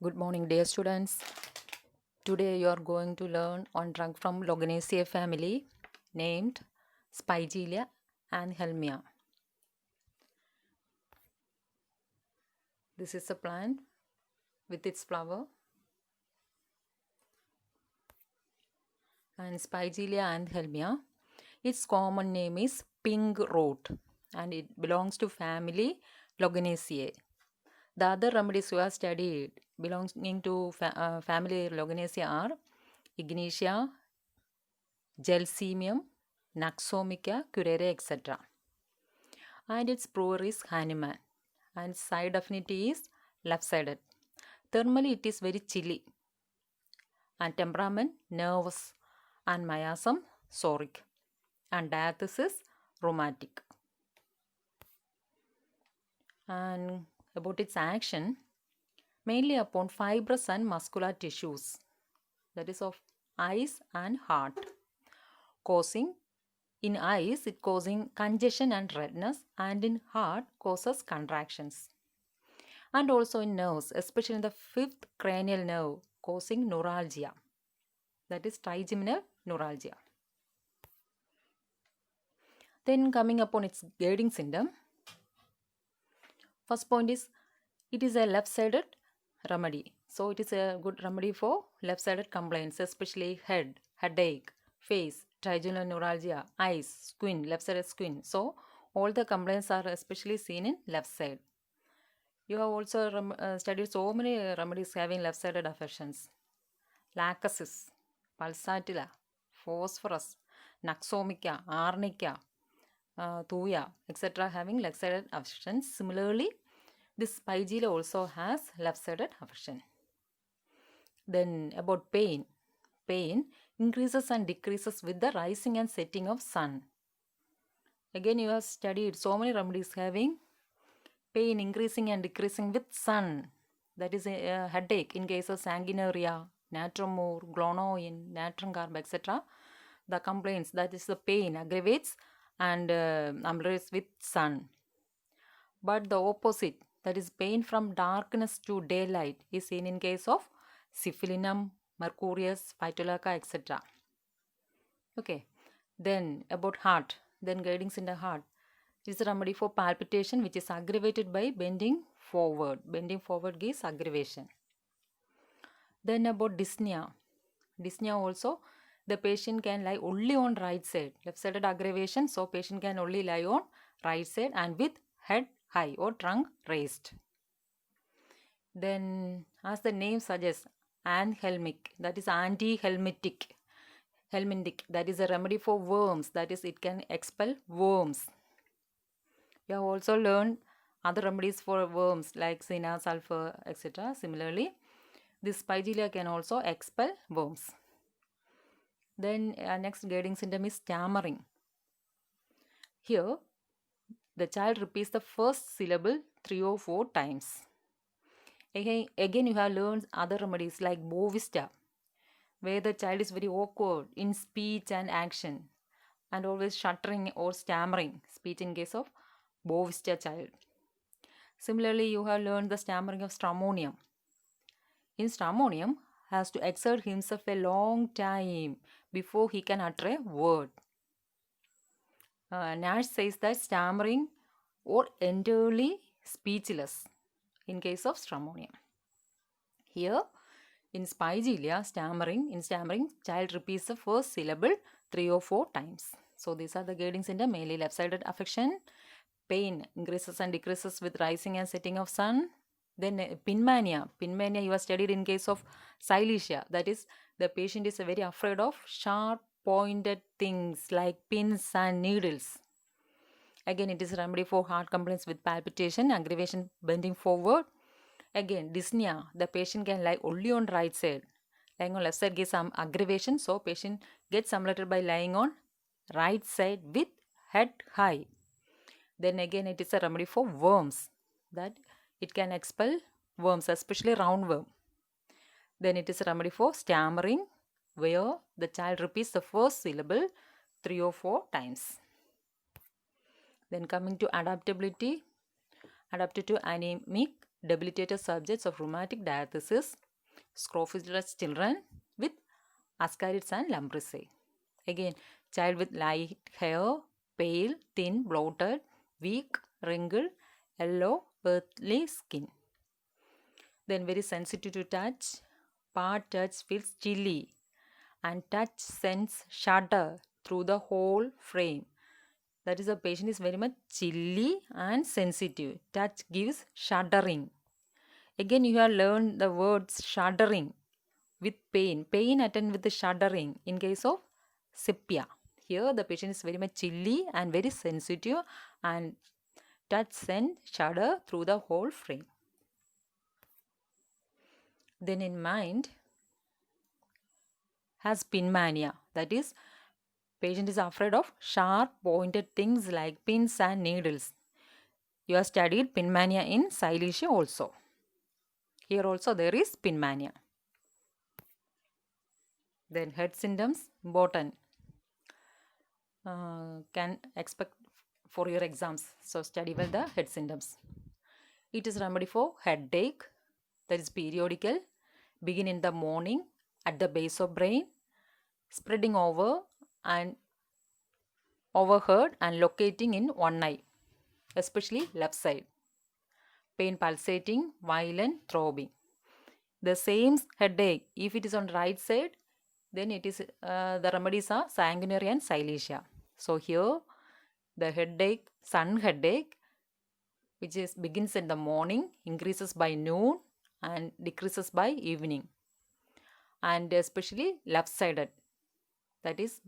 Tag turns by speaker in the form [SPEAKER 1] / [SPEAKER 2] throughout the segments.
[SPEAKER 1] Good morning, dear students. Today you are going to learn on drug from Loganaceae family named Spigelia and Helmia. This is a plant with its flower, and Spigelia and Helmia. Its common name is pink rot and it belongs to family Loganaceae. The other remedies we have studied belonging to family Loganaceae are Ignatia, Gelsemium, Naxomica, Curare, etc. And its prover is Hahnemann, and side affinity is left-sided. Thermally, it is very chilly, and temperament nervous, and miasm psoric, and diathesis rheumatic. And about its action, mainly upon fibrous and muscular tissues, that is of eyes and heart, causing in eyes it causing congestion and redness, and in heart causes contractions, and also in nerves, especially in the fifth cranial nerve, causing neuralgia, that is trigeminal neuralgia. Then coming upon its guiding syndrome, first point is it is a left-sided remedy. So it is a good remedy for left-sided complaints, especially headache, face, trigeminal neuralgia, eyes, squint, left-sided squint. So all the complaints are especially seen in left side. You have also studied so many remedies having left-sided affections. Lachesis, pulsatilla, phosphorus, naxomica, arnica, thuya, etc. having left-sided affections. Similarly, this Spigelia also has left-sided affection. Then about pain. Pain increases and decreases with the rising and setting of sun. Again, you have studied so many remedies having pain increasing and decreasing with sun. That is a headache in case of sanguinuria, natromur, glonoin, natron carb, etc. The complaints, that is the pain, aggravates and ameliorates with sun. But the opposite, that is pain from darkness to daylight, is seen in case of syphilinum, mercurius, phytolacca, etc. Okay. Then about heart, then guidings in the heart. It is a remedy for palpitation which is aggravated by bending forward. Bending forward gives aggravation. Then about dyspnea. Dyspnea also, the patient can lie only on right side. Left-sided aggravation, so patient can only lie on right side and with head high or trunk raised. Then, as the name suggests, anhelmic, that is anti-helmintic. Helmintic, that is a remedy for worms, that is it can expel worms. You have also learned other remedies for worms like Sina, sulfur, etc. Similarly, this Spigelia can also expel worms. Then next guiding symptom is stammering. Here, the child repeats the first syllable 3 or 4 times. Again you have learned other remedies like Bovista, where the child is very awkward in speech and action, and always shuddering or stammering, speech in case of Bovista child. Similarly, you have learned the stammering of Stramonium. In Stramonium, has to exert himself a long time before he can utter a word. Nash says that stammering or entirely speechless in case of Stramonium. Here, in Spigelia, in stammering, child repeats the first syllable 3 or 4 times. So these are the guiding symptoms, mainly left-sided affection. Pain increases and decreases with rising and setting of sun. Then pinmania. Pinmania you have studied in case of Silesia. That is, the patient is very afraid of sharp pointed things like pins and needles. Again, it is a remedy for heart complaints with palpitation, aggravation, bending forward. Again, dyspnea. The patient can lie only on right side. Lying on left side gives some aggravation. So, patient gets stimulated by lying on right side with head high. Then again, it is a remedy for worms, that it can expel worms, especially roundworm. Then it is a remedy for stammering, where the child repeats the first syllable 3 or 4 times. Then coming to adaptability, adapted to anemic debilitated subjects of rheumatic diathesis, scrofulous children with ascarids and lumbriae. Again, child with light hair, pale, thin, bloated, weak, wrinkled, yellow, earthy skin. Then very sensitive to touch. Part touch feels chilly and touch sends shudder through the whole frame. That is, the patient is very much chilly and sensitive. Touch gives shuddering. Again, you have learned the words shuddering with pain. Pain attend with the shuddering in case of sepia. Here, the patient is very much chilly and very sensitive, and touch sends shudder through the whole frame. Then in mind has pin mania. That is, patient is afraid of sharp pointed things like pins and needles. You have studied pin mania in Silesia also. Here also there is pin mania. Then head symptoms, important. Can expect for your exams. So study well the head symptoms. It is remedy for headache, that is periodical, begin in the morning at the base of brain, spreading over and overhead and locating in one eye, especially left side. Pain pulsating, violent, throbbing. The same headache, if it is on right side, then it is the remedies are sanguinary and Silesia. So here the headache, sun headache, which is begins in the morning, increases by noon and decreases by evening, and especially left sided, that is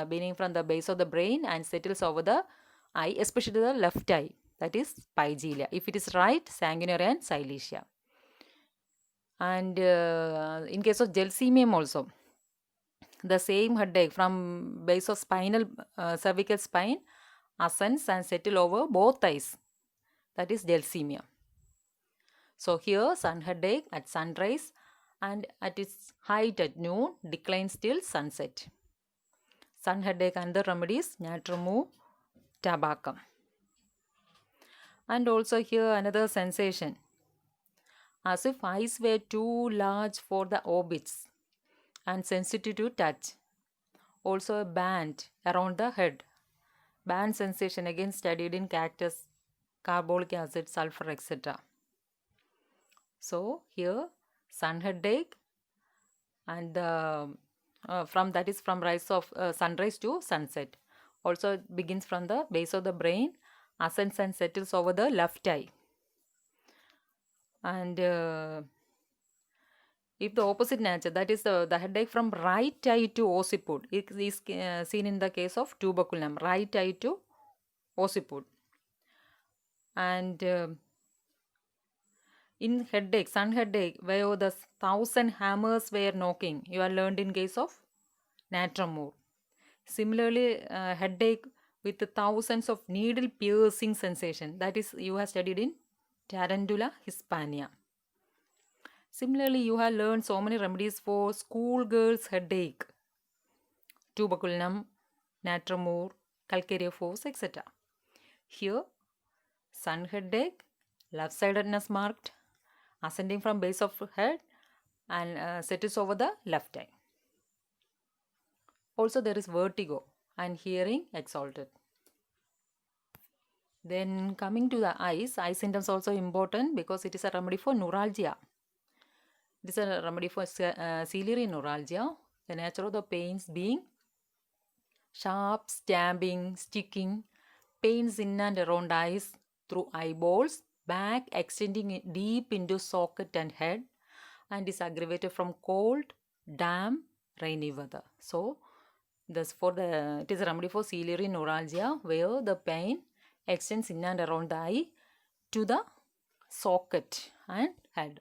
[SPEAKER 1] beginning from the base of the brain and settles over the eye, especially the left eye, that is pygelia. If it is right, sanguinary and Silesia. And in case of gelsemium also, the same headache from base of spinal cervical spine ascends and settle over both eyes, that is gelsemium. So here sun headache at sunrise and at its height at noon, declines till sunset. Sun headache and the remedies, natrum tabacum. And also here another sensation, as if eyes were too large for the orbits and sensitive to touch. Also a band around the head. Band sensation again studied in cactus, carbolic acid, sulfur, etc. So here sun headache and from rise of sunrise to sunset. Also it begins from the base of the brain, ascends and settles over the left eye. And if the opposite nature, that is the headache from right eye to occiput, it is seen in the case of tuberculum, right eye to occiput. And in headache, sun headache, where the 1,000 hammers were knocking, you are learned in case of natrum. Similarly, headache with the thousands of needle piercing sensation, that is you have studied in Tarantula hispania. Similarly, you have learned so many remedies for schoolgirls' headache, tuberculum, natrum, calcareous force, etc. Here, sun headache, left-sidedness marked, ascending from base of head and settles over the left eye. Also, there is vertigo and hearing exalted. Then coming to the eyes, eye symptoms also important because it is a remedy for neuralgia. It is a remedy for ciliary neuralgia. The nature of the pains being sharp, stabbing, sticking, pains in and around eyes, through eyeballs, back extending deep into socket and head, and is aggravated from cold, damp, rainy weather. So, it is a remedy for ciliary neuralgia where the pain extends in and around the eye to the socket and head.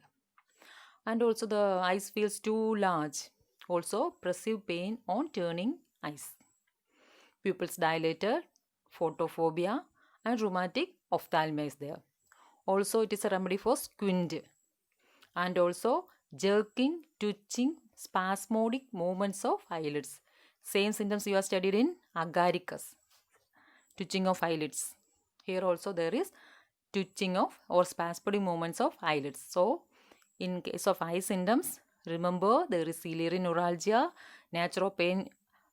[SPEAKER 1] And also the eyes feels too large. Also perceive pain on turning eyes. Pupils dilated, photophobia and rheumatic ophthalmia is there. Also it is a remedy for squint and also jerking, twitching, spasmodic movements of eyelids. Same symptoms you have studied in agaricus, twitching of eyelids. Here also there is twitching of or spasmodic movements of eyelids. So, in case of eye symptoms, remember there is ciliary neuralgia, nature of pain,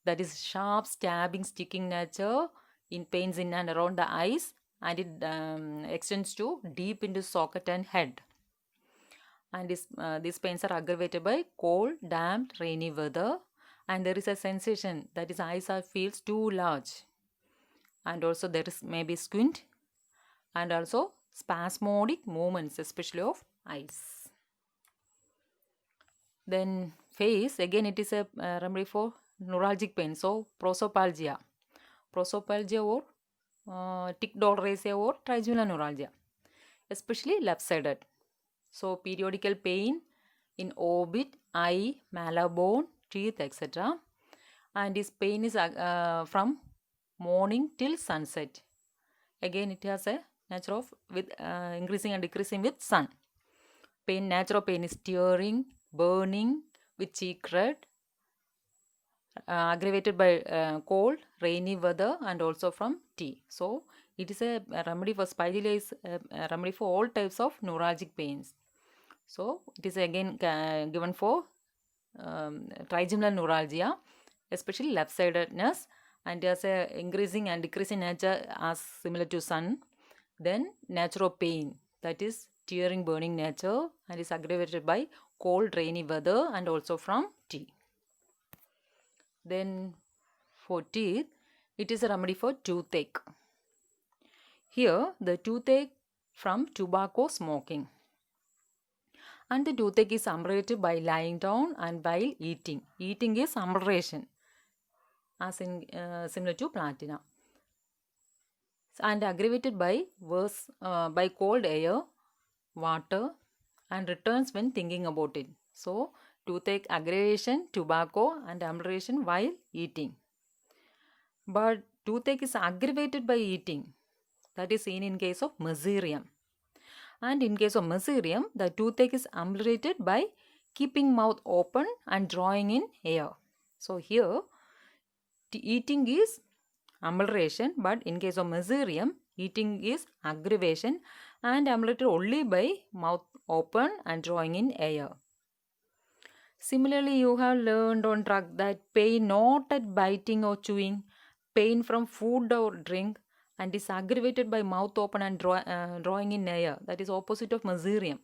[SPEAKER 1] that is sharp, stabbing, sticking nature in pains in and around the eyes, and it extends to deep into socket and head. And these pains are aggravated by cold, damp, rainy weather, and there is a sensation that is eyes are feels too large, and also there is maybe squint, and also spasmodic movements, especially of eyes. Then face, again it is a remedy for neuralgic pain. So prosopalgia or tic douloureux or trigeminal neuralgia, especially left-sided. So periodical pain in orbit, eye, malar bone, teeth, etc. And this pain is from morning till sunset. Again, it has a nature of with increasing and decreasing with sun. Nature of pain is tearing, burning with cheek red, aggravated by cold, rainy weather, and also from tea. So it is a remedy for Spiridia is a remedy for all types of neuralgic pains. So it is again given for trigeminal neuralgia, especially left-sidedness, and there's a increasing and decreasing nature as similar to sun. Then nature of pain, that is tearing, burning nature, and is aggravated by cold, rainy weather, and also from tea. Then for teeth, it is a remedy for toothache. Here the toothache from tobacco smoking. And the toothache is ameliorated by lying down and while eating. Eating is amelioration, as in similar to platina. And aggravated by by cold air, water, and returns when thinking about it. So toothache aggravation, tobacco, and amelioration while eating. But toothache is aggravated by eating. That is seen in case of mesothelioma. And in case of mesothelioma, the toothache is ameliorated by keeping mouth open and drawing in air. So here, eating is amelioration, but in case of mesothelioma, eating is aggravation and ameliorated only by mouth open and drawing in air. Similarly, you have learned on drug that pain not at biting or chewing, pain from food or drink, and is aggravated by mouth open and drawing in air. That is opposite of mesothelioma.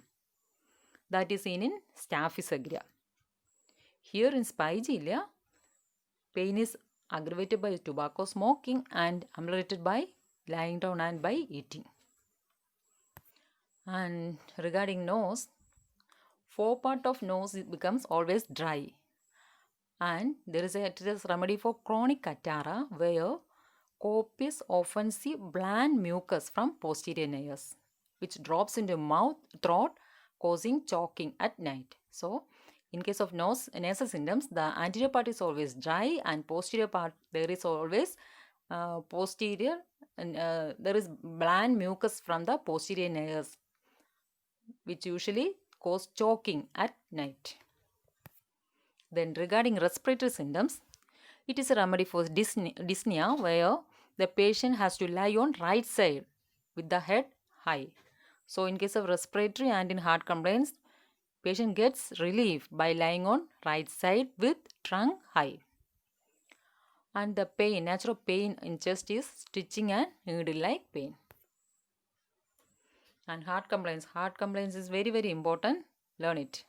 [SPEAKER 1] That is seen in Staphylococcus aureus. Here in Spigelia, pain is aggravated by tobacco smoking and ameliorated by lying down and by eating. And regarding nose, forepart of nose becomes always dry. And there is a remedy for chronic catarrh where copious often see bland mucus from posterior nares, which drops into mouth, throat, causing choking at night. So, in case of nasal symptoms, the anterior part is always dry and posterior part there is always posterior and there is bland mucus from the posterior nares, which usually cause choking at night. Then regarding respiratory symptoms, it is a remedy for dyspnea where the patient has to lie on right side with the head high. So in case of respiratory and in heart complaints, patient gets relief by lying on right side with trunk high. And the pain, natural pain in chest is stitching and needle-like pain. And heart complaints is very important. Learn it.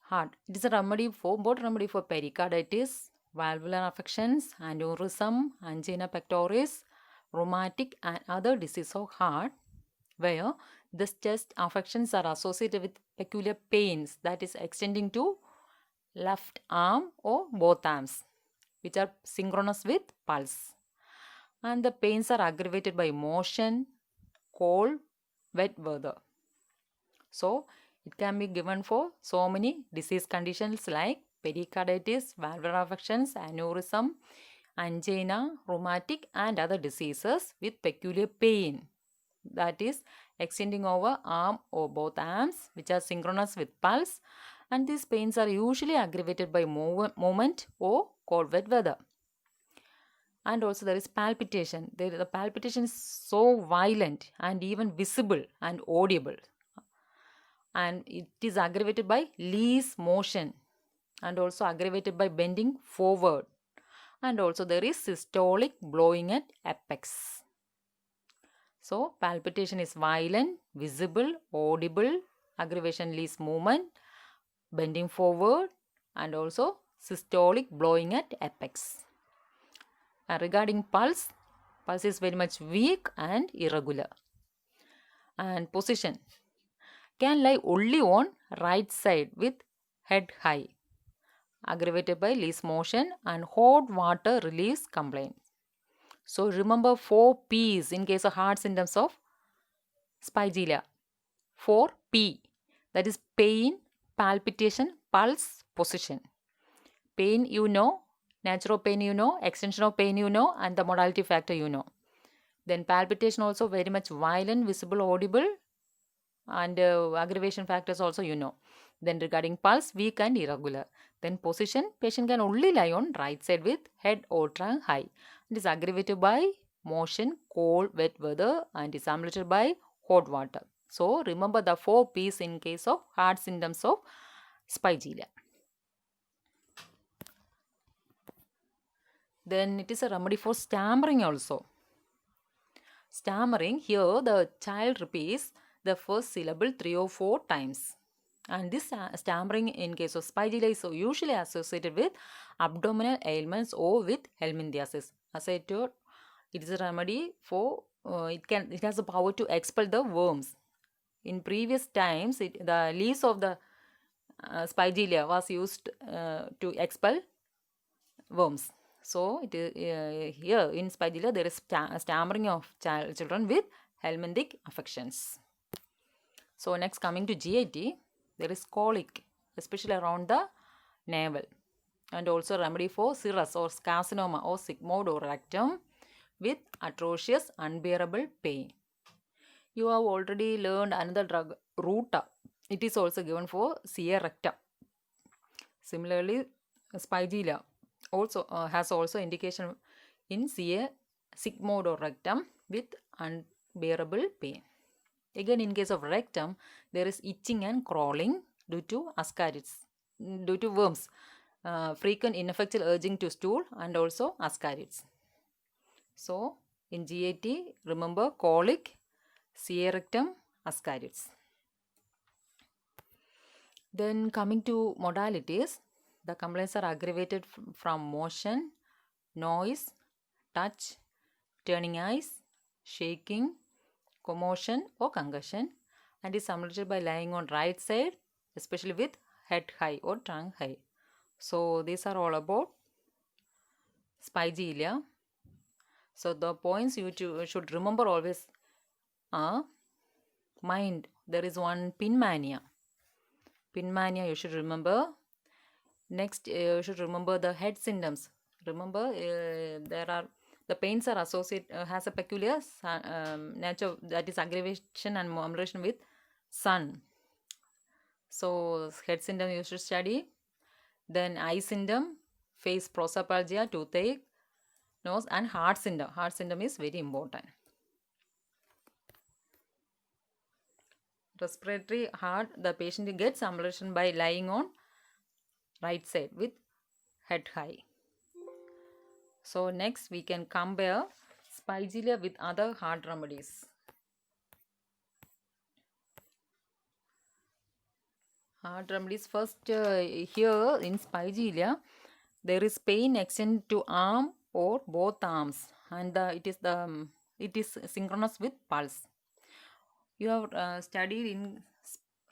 [SPEAKER 1] Heart. It is a remedy for pericarditis, valvular affections, aneurysm, angina pectoris, rheumatic and other diseases of heart, where the chest affections are associated with peculiar pains that is extending to left arm or both arms, which are synchronous with pulse. And the pains are aggravated by motion, cold, wet weather. So, it can be given for so many disease conditions like pericarditis, valvular affections, aneurysm, angina, rheumatic and other diseases with peculiar pain that is extending over arm or both arms, which are synchronous with pulse, and these pains are usually aggravated by movement or cold wet weather. And also there is palpitation. The palpitation is so violent and even visible and audible. And it is aggravated by Lee's motion and also aggravated by bending forward. And also there is systolic blowing at apex. So palpitation is violent, visible, audible, aggravation Lee's movement, bending forward, and also systolic blowing at apex. And regarding pulse is very much weak and irregular. And position can lie only on right side with head high, aggravated by Lee's motion and hot water release complaint. So remember 4 P's in case of heart symptoms of Spigelia. 4P, that is pain, palpitation, pulse, position. Pain you know, nature of pain you know, extension of pain you know, and the modality factor you know. Then palpitation also very much violent, visible, audible, and aggravation factors also you know. Then regarding pulse, weak and irregular. Then position, patient can only lie on right side with head or trunk high. It is aggravated by motion, cold, wet weather, and is ameliorated by hot water. So remember the 4 P's in case of heart symptoms of Spigelia. Then it is a remedy for stammering also. Stammering, here the child repeats the first syllable 3 or 4 times. And this stammering in case of Spigelia is usually associated with abdominal ailments or with helminthiasis. As I told, it is a remedy for it has the power to expel the worms. In previous times, the leaves of the Spigelia was used to expel worms. So it is, here in Spigelia there is stammering of children with helminthic affections. So next, coming to GIT, there is colic, especially around the navel, and also remedy for cirrus or carcinoma or sigmoid or rectum with atrocious unbearable pain. You have already learned another drug, Ruta. It is also given for C. rectum. Similarly, Spigelia also has also indication in C. sigmoid or rectum with unbearable pain. Again, in case of rectum, there is itching and crawling due to ascarids, due to worms, frequent ineffectual urging to stool, and also ascarids. So, in GIT, remember colic, C. rectum, ascarids. Then coming to modalities, the complaints are aggravated from motion, noise, touch, turning eyes, shaking, commotion or concussion, and is ameliorated by lying on right side, especially with head high or trunk high. So these are all about Spigelia. So the points you should remember always are mind. There is one pin mania. Pin mania you should remember. Next, you should remember the head symptoms. Remember, the pains are associated has a peculiar nature, that is aggravation and amelioration with sun. So head symptom you should study. Then eye symptom, face prosopalgia, toothache, nose, and heart symptom. Heart symptom is very important. Respiratory heart, the patient gets amelioration by lying on right side with head high. So next we can compare Spigelia with other heart remedies. Heart remedies, first here in Spigelia there is pain extend to arm or both arms, and it is synchronous with pulse. You have studied in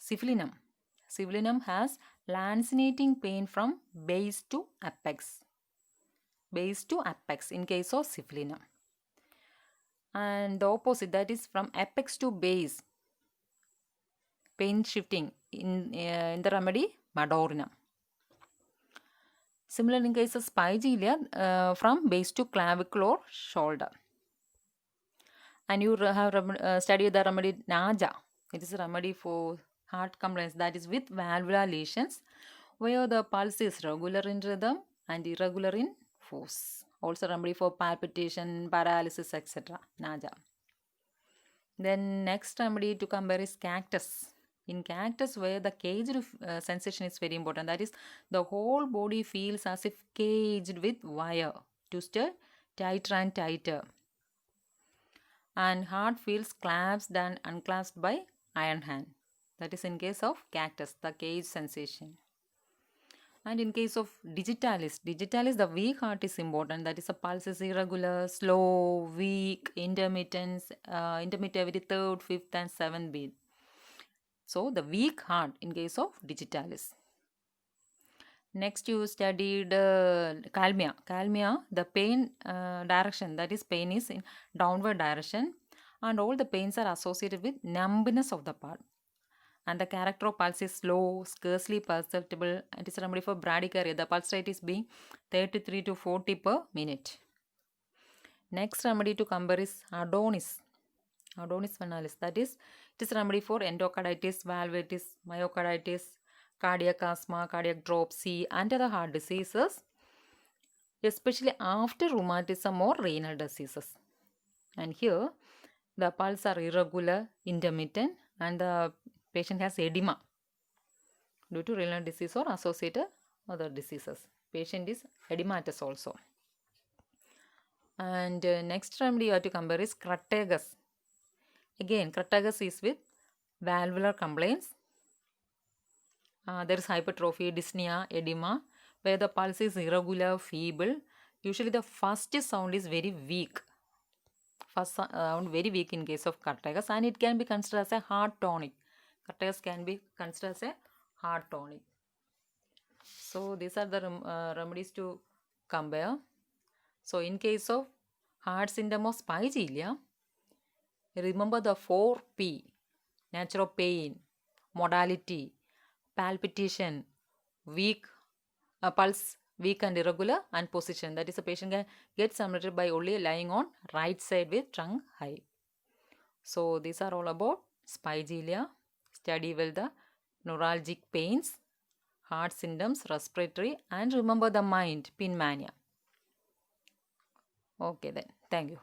[SPEAKER 1] Syphilinum. Syphilinum has lancinating pain from base to apex. Base to apex in case of Syphilinum. And the opposite, that is from apex to base. Pain shifting in the remedy Madorinum. Similar in case of Spigelia, from base to clavicle or shoulder. And you have studied the remedy Naja. It is a remedy for heart complaints, that is with valvular lesions, where the pulse is regular in rhythm and irregular in force. Also remedy for palpitation, paralysis, etc. Naja. Then next remedy to compare is cactus. In cactus, where the caged sensation is very important. That is, the whole body feels as if caged with wire, twisted tighter and tighter. And heart feels clasped and unclasped by iron hand. That is in case of cactus, the cage sensation. And in case of digitalis, the weak heart is important. That is, a pulse is irregular, slow, weak, intermittent every third, fifth, and seventh beat. So the weak heart in case of digitalis. Next, you studied calmia. Calmia, the pain direction, that is, pain is in downward direction, and all the pains are associated with numbness of the part. And the character of pulse is slow, scarcely perceptible. It is a remedy for bradycardia. The pulse rate is being 33 to 40 per minute. Next remedy to compare is Adonis. Adonis venalis. That is, it is a remedy for endocarditis, valvitis, myocarditis, cardiac asthma, cardiac dropsy, and other heart diseases, especially after rheumatism or renal diseases. And here, the pulse are irregular, intermittent, and the patient has edema due to renal disease or associated other diseases. Patient is edematous also. And next remedy you have to compare is Crataegus. Again, Crataegus is with valvular complaints. There is hypertrophy, dyspnea, edema, where the pulse is irregular, feeble. Usually the first sound is very weak. First sound very weak in case of Crataegus, and it can be considered as a heart tonic. Crataegus can be considered as a heart tonic. So these are the remedies to compare. So in case of heart syndrome of Spigilla, remember the 4P: nature of pain, modality, palpitation, weak pulse, weak and irregular, and position. That is, a patient can get stimulated by only lying on right side with trunk high. So these are all about Spigilla. Study well the neuralgic pains, heart symptoms, respiratory, and remember the mind, pin mania. Okay then, thank you.